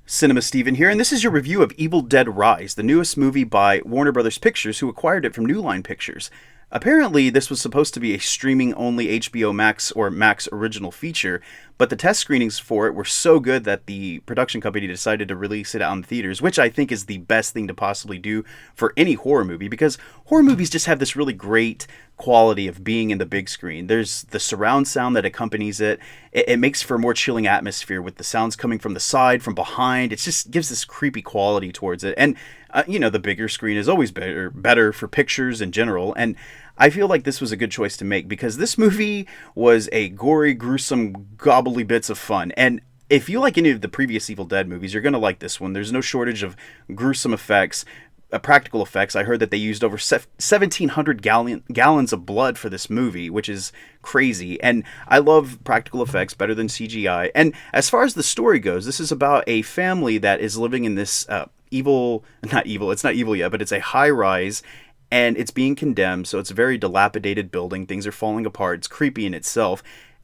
Cinema Steven here, and this is your review of Evil Dead Rise, the newest movie by Warner Brothers Pictures, who acquired it from New Line Pictures. Apparently, this was supposed to be a streaming-only HBO Max or Max original feature, but the test screenings for it were so good that the production company decided to release it out in theaters, which I think is the best thing to possibly do for any horror movie, because horror movies just have this really great quality of being in the big screen. There's the surround sound that accompanies it. It makes for a more chilling atmosphere with the sounds coming from the side, from behind. It just gives this creepy quality towards it. And the bigger screen is always better for pictures in general. And I feel like this was a good choice to make because this movie was a gory, gruesome, gobbly bits of fun. And if you like any of the previous Evil Dead movies, you're going to like this one. There's no shortage of gruesome effects, practical effects. I heard that they used over 1,700 gallons of blood for this movie, which is crazy. And I love practical effects better than CGI. And as far as the story goes, this is about a family that is living in this it's not evil yet, but it's a high rise, and it's being condemned, so it's a very dilapidated building. Things are falling apart. It's creepy in itself.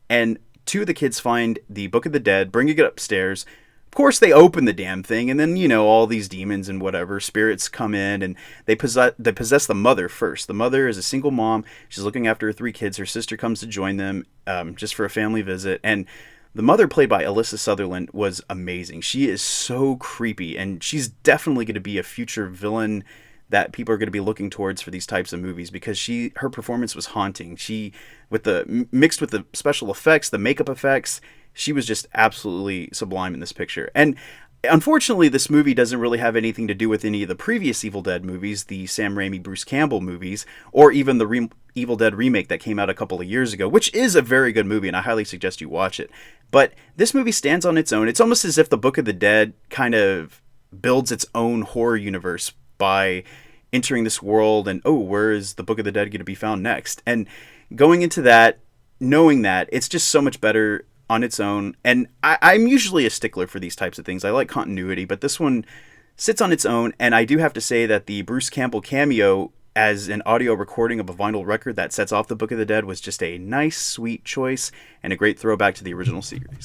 And two of the kids find the Book of the Dead, bring it upstairs. Of course, they open the damn thing, and then, all these demons and whatever, spirits come in, and they possess the mother first. The mother is a single mom. She's looking after her three kids. Her sister comes to join them just for a family visit, and the mother, played by Alyssa Sutherland, was amazing. She is so creepy, and she's definitely going to be a future villain that people are going to be looking towards for these types of movies because her performance was haunting. Mixed with the special effects, the makeup effects, she was just absolutely sublime in this picture. And unfortunately, this movie doesn't really have anything to do with any of the previous Evil Dead movies, the Sam Raimi, Bruce Campbell movies, or even the Evil Dead remake that came out a couple of years ago, which is a very good movie, and I highly suggest you watch it. But this movie stands on its own. It's almost as if the Book of the Dead kind of builds its own horror universe by entering this world and, where is the Book of the Dead going to be found next? And going into that, knowing that, it's just so much better on its own. And I'm usually a stickler for these types of things. I like continuity, but this one sits on its own. And I do have to say that the Bruce Campbell cameo as an audio recording of a vinyl record that sets off the Book of the Dead was just a nice, sweet choice and a great throwback to the original series.